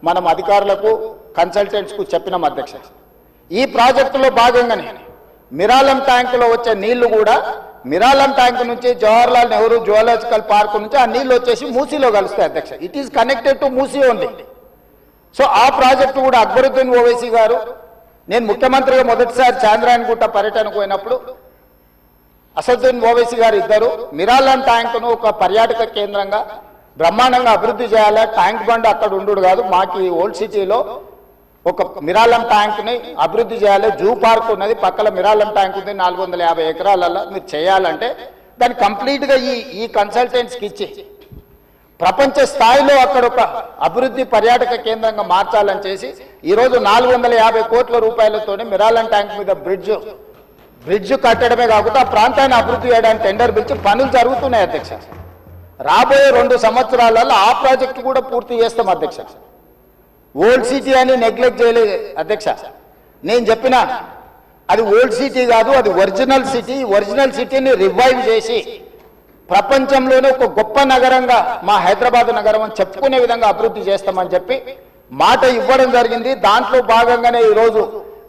మనం అధికారులకు కన్సల్టెంట్స్కు చెప్పినాం అధ్యక్ష. ఈ ప్రాజెక్టులో భాగంగానే మిరాలం ట్యాంకులో వచ్చే నీళ్లు కూడా మిరాలం ట్యాంక్ నుంచి జవహర్లాల్ నెహ్రూ జువాలజికల్ పార్క్ నుంచి ఆ నీళ్లు వచ్చేసి మూసీలో కలుస్తాయి అధ్యక్ష. It is connected to Musi only. So ఆ ప్రాజెక్టు కూడా అక్బరుద్దీన్ ఓవైసీ గారు, నేను ముఖ్యమంత్రిగా మొదటిసారి చాంద్రాయణగుట్ట పర్యటనకు పోయినప్పుడు అసదుద్దీన్ ఓవైసీ గారు ఇద్దరు మిరాలం ట్యాంకును ఒక పర్యాటక కేంద్రంగా బ్రహ్మాండంగా అభివృద్ధి చేయాలి, ట్యాంక్ బండ్ అక్కడ ఉండు కాదు, మాకు ఈ ఓల్డ్ సిటీలో ఒక మిరాలం ట్యాంక్ని అభివృద్ధి చేయాలి, జూ పార్క్ ఉన్నది పక్కన మిరాలం ట్యాంక్ ఉంది 450 ఎకరాలలో, మీరు చేయాలంటే దాన్ని కంప్లీట్గా ఈ కన్సల్టెంట్స్కి ఇచ్చి ప్రపంచ స్థాయిలో అక్కడ ఒక అభివృద్ధి పర్యాటక కేంద్రంగా మార్చాలని చేసి ఈరోజు 450 కోట్ల రూపాయలతోనే మిరాలం ట్యాంక్ మీద బ్రిడ్జ్ కట్టడమే కాకుండా ఆ ప్రాంతాన్ని అభివృద్ధి చేయడానికి టెండర్ పిలిచి పనులు జరుగుతున్నాయి అధ్యక్ష. రాబోయే 2 సంవత్సరాలలో ఆ ప్రాజెక్టు కూడా పూర్తి చేస్తాం అధ్యక్ష. ఓల్డ్ సిటీ అని నెగ్లెక్ట్ చేయలేదు అధ్యక్ష. నేను చెప్పిన అది ఓల్డ్ సిటీ కాదు, అది ఒరిజినల్ సిటీ. ఒరిజినల్ సిటీని రివైవ్ చేసి ప్రపంచంలోనే ఒక గొప్ప నగరంగా మా హైదరాబాద్ నగరం అని చెప్పుకునే విధంగా అభివృద్ధి చేస్తామని చెప్పి మాట ఇవ్వడం జరిగింది. దాంట్లో భాగంగానే ఈరోజు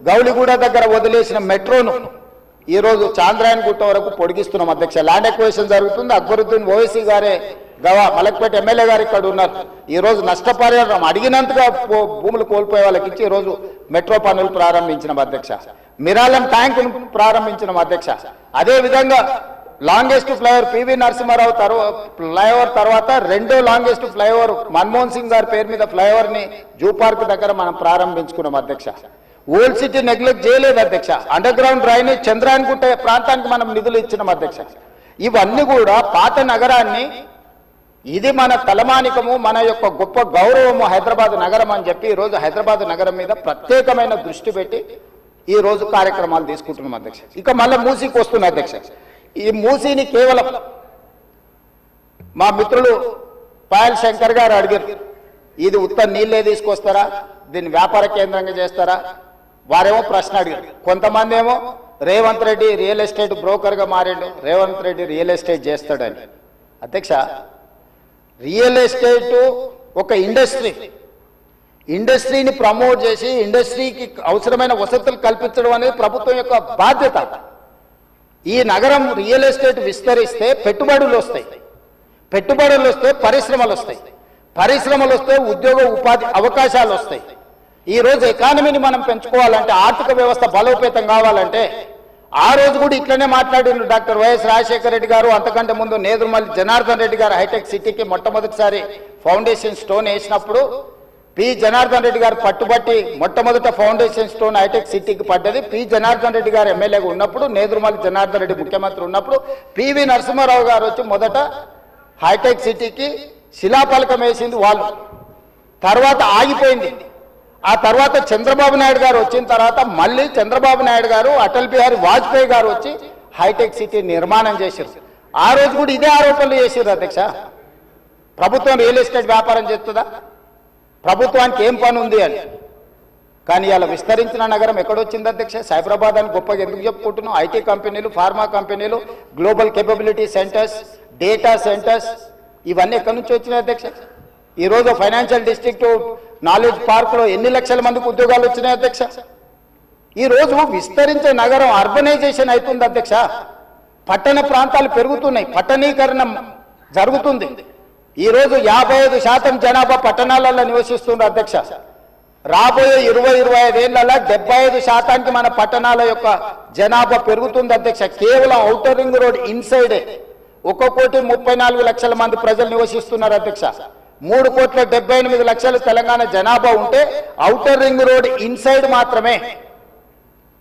గౌలిగూడ దగ్గర వదిలేసిన మెట్రోను ఈరోజు చాంద్రాయణగుట్ట వరకు పొడిగిస్తున్నాం అధ్యక్ష. ల్యాండ్ ఎక్వేషన్ జరుగుతుంది. అక్బరుద్దీన్ ఓవైసీ గారే మలక్పేట ఎమ్మెల్యే గారు ఇక్కడ ఉన్నారు. ఈరోజు నష్టపరిహారం అడిగినంతగా భూములు కోల్పోయే వాళ్ళకి ఇచ్చి ఈరోజు మెట్రో పనులు ప్రారంభించిన అధ్యక్ష. మిరాలం ట్యాంక్ ప్రారంభించిన అధ్యక్ష. అదేవిధంగా longest flyover PV Narasimha Rao flyover తర్వాత 2వ లాంగెస్ట్ ఫ్లైఓవర్ మన్మోహన్ సింగ్ గారి పేరు మీద ఫ్లైఓవర్ని జూ పార్క్ దగ్గర మనం ప్రారంభించుకున్నాం అధ్యక్ష. ఓల్డ్ సిటీ నెగ్లెక్ట్ చేయలేదు అధ్యక్ష. అండర్ గ్రౌండ్ డ్రైనేజ్ చంద్రాయణగుట్ట ప్రాంతానికి మనం నిధులు ఇచ్చినాం అధ్యక్ష. ఇవన్నీ కూడా పాత నగరాన్ని, ఇది మన తలమానికము, మన యొక్క గొప్ప గౌరవము హైదరాబాద్ నగరం అని చెప్పి ఈరోజు హైదరాబాద్ నగరం మీద ప్రత్యేకమైన దృష్టి పెట్టి ఈరోజు కార్యక్రమాలు తీసుకుంటున్నాం అధ్యక్ష. ఇక మళ్ళీ మూసీకి వస్తున్నా అధ్యక్ష. ఈ మూసీని కేవలం మా మిత్రులు పాయల్ శంకర్ గారు అడిగారు, ఇది ఉత్త నీళ్ళే తీసుకొస్తారా, దీన్ని వ్యాపార కేంద్రంగా చేస్తారా? వారేమో ప్రశ్న అడిగారు. కొంతమంది ఏమో రేవంత్ రెడ్డి రియల్ ఎస్టేట్ బ్రోకర్గా మారిండు, రేవంత్ రెడ్డి రియల్ ఎస్టేట్ చేస్తాడని. అధ్యక్ష, రియల్ ఎస్టేట్ ఒక ఇండస్ట్రీని ప్రమోట్ చేసి ఇండస్ట్రీకి అవసరమైన వసతులు కల్పించడం అనేది ప్రభుత్వం యొక్క బాధ్యత. ఈ నగరం రియల్ ఎస్టేట్ విస్తరిస్తే పెట్టుబడులు వస్తాయి, పెట్టుబడులు వస్తే పరిశ్రమలు వస్తాయి, పరిశ్రమలు వస్తే ఉద్యోగ ఉపాధి అవకాశాలు వస్తాయి. ఈరోజు ఎకానమీని మనం పెంచుకోవాలంటే, ఆర్థిక వ్యవస్థ బలోపేతం కావాలంటే ఆ రోజు కూడా ఇట్లనే మాట్లాడిన డాక్టర్ వైఎస్ రాజశేఖర రెడ్డి గారు, అంతకంటే ముందు నేదురుమల్లి జనార్దన్ రెడ్డి గారు హైటెక్ సిటీకి మొట్టమొదటిసారి ఫౌండేషన్ స్టోన్ వేసినప్పుడు పి జనార్దన్ రెడ్డి గారు పట్టుబట్టి మొట్టమొదట ఫౌండేషన్ స్టోన్ హైటెక్ సిటీకి పడ్డది. పి జనార్దన్ రెడ్డి గారు ఎమ్మెల్యేగా ఉన్నప్పుడు, నేదురుమల్లి జనార్దన్ రెడ్డి ముఖ్యమంత్రి ఉన్నప్పుడు పివి నరసింహారావు గారు వచ్చి మొదట హైటెక్ సిటీకి శిలాఫలకం వేసింది వాళ్ళు. తర్వాత ఆగిపోయింది. ఆ తర్వాత చంద్రబాబు నాయుడు గారు వచ్చిన తర్వాత మళ్ళీ చంద్రబాబు నాయుడు గారు, అటల్ బిహారీ వాజ్పేయి గారు వచ్చి హైటెక్ సిటీ నిర్మాణం చేశారు. ఆ రోజు కూడా ఇదే ఆరోపణలు చేశారు అధ్యక్ష. ప్రభుత్వం రియల్ ఎస్టేట్ వ్యాపారం చేస్తుందా, ప్రభుత్వానికి ఏం పని ఉంది అని. కానీ ఇలా విస్తరించిన నగరం ఎక్కడొచ్చింది అధ్యక్ష? సైబరాబాద్ అని గొప్పగా ఎందుకు చెప్పుకుంటున్నాం? ఐటీ కంపెనీలు, ఫార్మా కంపెనీలు, global capability centres, data centres, ఇవన్నీ ఎక్కడి నుంచి వచ్చినాయి అధ్యక్ష? ఈరోజు ఫైనాన్షియల్ డిస్ట్రిక్ట్ నాలెడ్జ్ పార్క్లో ఎన్ని లక్షల మందికి ఉద్యోగాలు వచ్చినాయి అధ్యక్ష? ఈరోజు విస్తరించే నగరం అర్బనైజేషన్ అవుతుంది అధ్యక్ష. పట్టణ ప్రాంతాలు పెరుగుతున్నాయి, పట్టణీకరణ జరుగుతుంది. ఈరోజు 55% జనాభా పట్టణాలలో నివసిస్తున్నారు అధ్యక్ష. రాబోయే 20-25 ఏళ్లలో 75% మన పట్టణాల యొక్క జనాభా పెరుగుతుంది అధ్యక్ష. కేవలం ఔటర్ రింగ్ రోడ్ ఇన్సైడే 1,34,00,000 మంది ప్రజలు నివసిస్తున్నారు అధ్యక్ష. 3,78,00,000 తెలంగాణ జనాభా ఉంటే ఔటర్ రింగ్ రోడ్ ఇన్సైడ్ మాత్రమే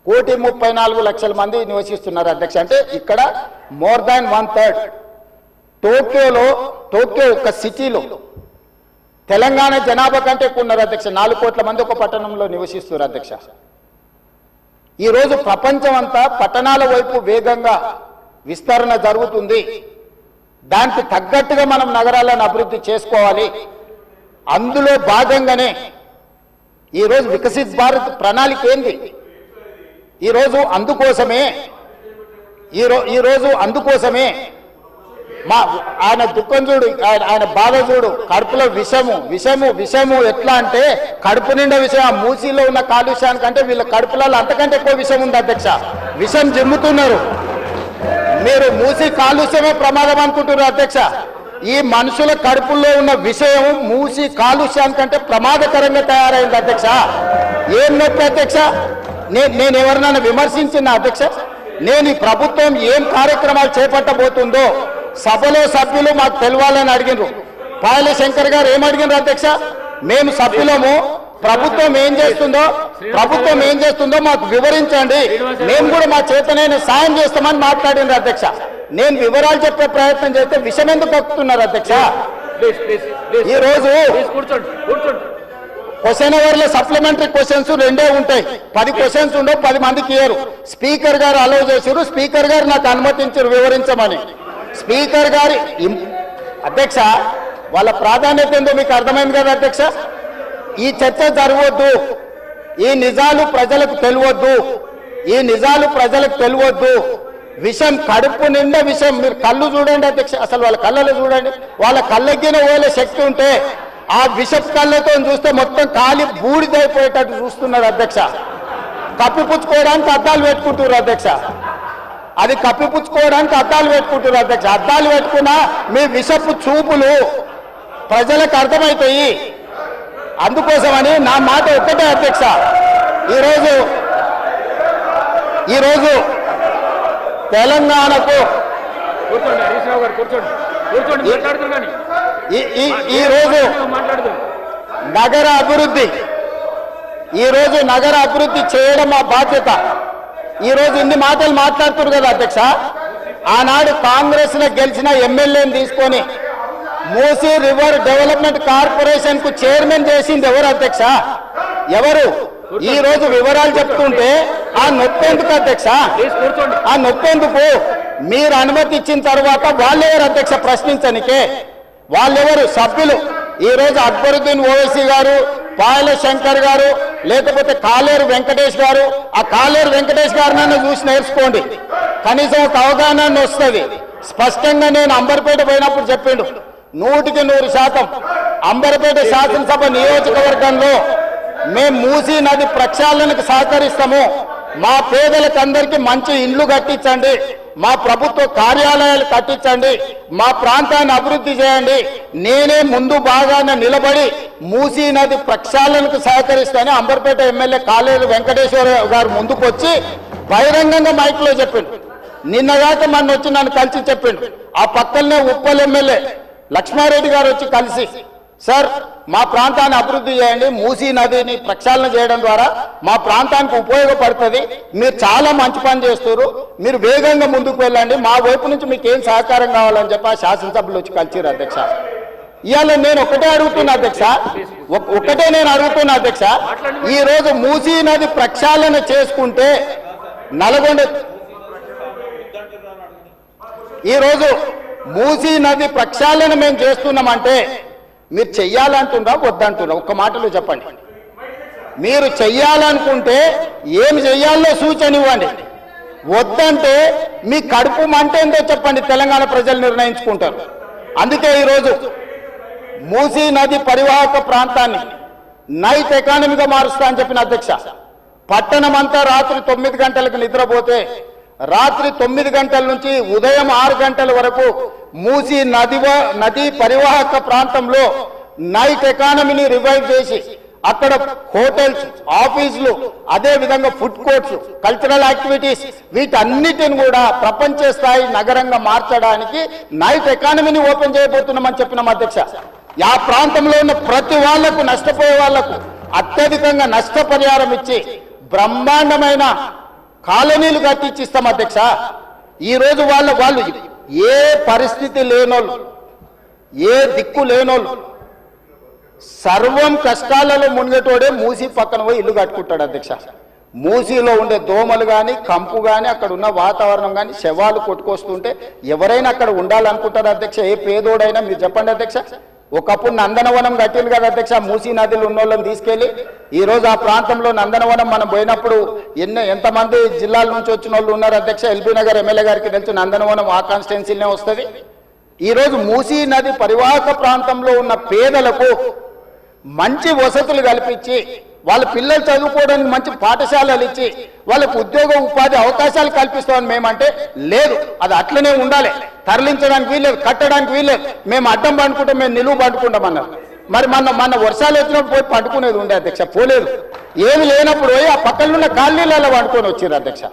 1,34,00,000 మంది నివసిస్తున్నారు అధ్యక్ష. అంటే ఇక్కడ మోర్ దాన్ 1/3. టోక్యో ఒక సిటీలో తెలంగాణ జనాభా కంటే ఎక్కువ ఉన్నారు అధ్యక్ష. 4 కోట్ల మంది ఒక పట్టణంలో నివసిస్తున్నారు అధ్యక్ష. ఈరోజు ప్రపంచం అంతా పట్టణాల వైపు వేగంగా విస్తరణ జరుగుతుంది. దానికి తగ్గట్టుగా మనం నగరాలను అభివృద్ధి చేసుకోవాలి. అందులో భాగంగానే ఈరోజు వికసిత్ భారత్ ప్రణాళిక ఏంది? ఈరోజు అందుకోసమే మా ఆయన దుఃఖం చూడు, ఆయన బాధ చూడు, కడుపులో విషము ఎట్లా అంటే కడుపు నిండా విషయం. మూసీలో ఉన్న కాలుష్యానికంటే వీళ్ళ కడుపులలో అంతకంటే ఎక్కువ విషయం ఉంది అధ్యక్ష. విషం జిమ్ముతున్నారు. మీరు మూసీ కాలుష్యమే ప్రమాదం అనుకుంటున్నారు అధ్యక్ష. ఈ మనుషుల కడుపుల్లో ఉన్న విషయం మూసీ కాలుష్యానికంటే ప్రమాదకరంగా తయారైంది అధ్యక్ష. ఏం నొప్పి అధ్యక్ష? నేను ఎవరినైనా విమర్శించిన అధ్యక్ష? నేను ఈ ప్రభుత్వం ఏం కార్యక్రమాలు చేపట్టబోతుందో సభలో సభ్యులు మాకు తెలవాలని అడిగినారు. పాయల శంకర్ గారు ఏం అడిగినారు అధ్యక్ష? మేము సభ్యులము, ప్రభుత్వం ఏం చేస్తుందో మాకు వివరించండి, మేము కూడా మా చేతనైన సాయం చేస్తామని మాట్లాడినారు అధ్యక్ష. నేను వివరాలు చెప్పే ప్రయత్నం చేస్తే విషయం ఎందుకు కక్కుతున్నారు అధ్యక్ష? ఈ రోజు క్వశ్చన్ అవర్లో సప్లిమెంటరీ క్వశ్చన్స్ 2 ఉంటాయి. 10 క్వశ్చన్స్ ఉండవు, 10 మందికి ఇయ్యరు. స్పీకర్ గారు అలౌ చేశారు, స్పీకర్ గారు నాకు అనుమతించారు వివరించమని. స్పీకర్ గారి అధ్యక్ష వాళ్ళ ప్రాధాన్యత ఏందో మీకు అర్థమైంది కదా అధ్యక్ష. ఈ చర్చ జరగవద్దు, ఈ నిజాలు ప్రజలకు తెలియవద్దు, విషం కడుపు నిండా విషం. మీరు కళ్ళు చూడండి అధ్యక్ష, అసలు వాళ్ళ కళ్ళలో చూడండి. వాళ్ళ కళ్ళెక్కిన ఓలే శక్తి ఉంటే ఆ విషపు కళ్ళతో చూస్తే మొత్తం కాలి బూడిదైపోయేటట్టు చూస్తున్నారు అధ్యక్ష. కప్పిపుచ్చుకోవడానికి అద్దాలు పెట్టుకుంటున్నారు అధ్యక్ష. అద్దాలు పెట్టుకున్నా మీ విషపు చూపులు ప్రజలకు అర్థమవుతాయి. అందుకోసమని నా మాట ఒక్కటే అధ్యక్ష. ఈరోజు తెలంగాణకు ఈరోజు నగర అభివృద్ధి చేయడం మా బాధ్యత. ఈరోజు ఇన్ని మాటలు మాట్లాడుతున్నారు కదా అధ్యక్ష. ఆనాడు కాంగ్రెస్ లో గెలిచిన ఎమ్మెల్యేని తీసుకొని మూసీ రివర్ డెవలప్మెంట్ కార్పొరేషన్ కు చైర్మన్ చేసింది ఎవరు అధ్యక్ష? ఎవరు? ఈ రోజు వివరాలు చెప్తుంటే ఆ నొప్పెందుకు అధ్యక్ష? మీరు అనుమతి ఇచ్చిన తర్వాత వాళ్ళెవరు అధ్యక్ష ప్రశ్నించనికే? వాళ్ళెవరు సభ్యులు? ఈ రోజు అక్బరుద్దీన్ ఓవైసీ గారు, పాయల శంకర్ గారు, లేకపోతే కాలేరు వెంకటేష్ గారు. ఆ కాలేరు వెంకటేష్ గారినైనా చూసి నేర్చుకోండి, కనీసం ఒక అవగాహన వస్తుంది. స్పష్టంగా నేను అంబర్పేట పోయినప్పుడు చెప్పిండు, 100% అంబర్పేట శాసనసభ నియోజకవర్గంలో మేము మూసీ నది ప్రక్షాళనకు సహకరిస్తాము. మా పేదలకు అందరికీ మంచి ఇండ్లు కట్టించండి, మా ప్రభుత్వ కార్యాలయాలు కట్టించండి, మా ప్రాంతాన్ని అభివృద్ధి చేయండి. నేనే ముందు బాగానే నిలబడి మూసీ నది ప్రక్షాళనకు సహకరిస్తానని అంబర్పేట ఎమ్మెల్యే కాలేరు వెంకటేశ్వర గారు ముందుకు వచ్చి బహిరంగంగా మైక్లో చెప్పిండు. నిన్నగాక మొన్న వచ్చి నన్ను కలిసి చెప్పిండు. ఆ పక్కనే ఉప్పల్ ఎమ్మెల్యే లక్ష్మారెడ్డి గారు వచ్చి కలిసి, సార్ మా ప్రాంతాన్ని అభివృద్ధి చేయండి, మూసీ నదిని ప్రక్షాళన చేయడం ద్వారా మా ప్రాంతానికి ఉపయోగపడుతుంది, మీరు చాలా మంచి పని చేస్తారు, మీరు వేగంగా ముందుకు వెళ్ళండి, మా వైపు నుంచి మీకు ఏం సహకారం కావాలని చెప్పి ఆ శాసనసభలో వచ్చి కలిసిరు అధ్యక్ష. ఇవాళ నేను ఒకటే అడుగుతున్నా అధ్యక్ష, ఈ రోజు మూసీ నది ప్రక్షాళన చేసుకుంటే నల్గొండ, ఈరోజు మూసీ నది ప్రక్షాళన మేము చేస్తున్నామంటే మీరు చెయ్యాలంటున్నా వద్దంటున్నా? ఒక్క మాటలో చెప్పండి. మీరు చెయ్యాలనుకుంటే ఏమి చెయ్యాలో సూచన ఇవ్వండి, వద్దంటే మీ కడుపు మంట ఏందో చెప్పండి, తెలంగాణ ప్రజలు నిర్ణయించుకుంటారు. అందుకే ఈరోజు మూసీ నది పరివాహక ప్రాంతాన్ని నైట్ ఎకానమీగా మారుస్తా అని చెప్పిన అధ్యక్ష. పట్టణం అంతా రాత్రి 9 గంటలకు నిద్రపోతే రాత్రి 9 గంటల నుంచి ఉదయం 6 గంటల వరకు మూసీ నది పరివాహక ప్రాంతంలో నైట్ ఎకానమీని రివైవ్ చేసి అక్కడ హోటల్స్, ఆఫీసులు, అదే విధంగా ఫుడ్ కోర్ట్స్, కల్చరల్ యాక్టివిటీస్ వీటన్నిటిని కూడా ప్రపంచ స్థాయి నగరంగా మార్చడానికి నైట్ ఎకానమీని ఓపెన్ చేయబోతున్నామని చెప్పినాం అధ్యక్ష. ఆ ప్రాంతంలో ఉన్న ప్రతి వాళ్లకు, నష్టపోయే వాళ్లకు అత్యధికంగా నష్టపరిహారం ఇచ్చి బ్రహ్మాండమైన కాలనీలు కట్టించిస్తాం అధ్యక్ష. ఈరోజు వాళ్ళు ఏ పరిస్థితి లేనోళ్ళు, ఏ దిక్కు లేనోళ్ళు, సర్వం కష్టాలలో మునిగేటోడే మూసీ పక్కన పోయి ఇల్లు కట్టుకుంటాడు అధ్యక్ష. మూసీలో ఉండే దోమలు కానీ, కంపు కానీ, అక్కడ ఉన్న వాతావరణం కానీ, శవాలు కొట్టుకొస్తుంటే ఎవరైనా అక్కడ ఉండాలనుకుంటారు అధ్యక్ష? ఏ పేదోడైనా మీరు చెప్పండి అధ్యక్ష. ఒకప్పుడు నందనవనం కట్టింది కదా అధ్యక్ష, మూసీ నదిలో ఉన్న వాళ్ళని తీసుకెళ్లి. ఈ రోజు ఆ ప్రాంతంలో నందనవనం మనం పోయినప్పుడు ఎంతమంది జిల్లాల నుంచి వచ్చిన వాళ్ళు ఉన్నారు అధ్యక్ష. ఎల్బీ నగర్ ఎమ్మెల్యే గారికి తెలుసు, నందనవనం ఆ కాన్స్టిట్యున్సీనే వస్తుంది. ఈరోజు మూసీ నది పరివాహక ప్రాంతంలో ఉన్న పేదలకు మంచి వసతులు కల్పించి వాళ్ళ పిల్లలు చదువుకోవడానికి మంచి పాఠశాలలు ఇచ్చి వాళ్ళకు ఉద్యోగ ఉపాధి అవకాశాలు కల్పిస్తామని మేమంటే లేదు, అది అట్లనే ఉండాలి, తరలించడానికి వీల్లేదు, కట్టడానికి వీల్లేదు, మేము అడ్డం పండుకుంటాం, మేము నిలువు పండుకుంటాం అన్నారు. మరి మన వర్షాలు వచ్చినప్పుడు పోయి పండుకునేది ఉండే అధ్యక్ష, పోలేదు. ఏమి లేనప్పుడు ఆ పక్కన ఉన్న కాలనీలలో పండుకొని వచ్చారు అధ్యక్ష.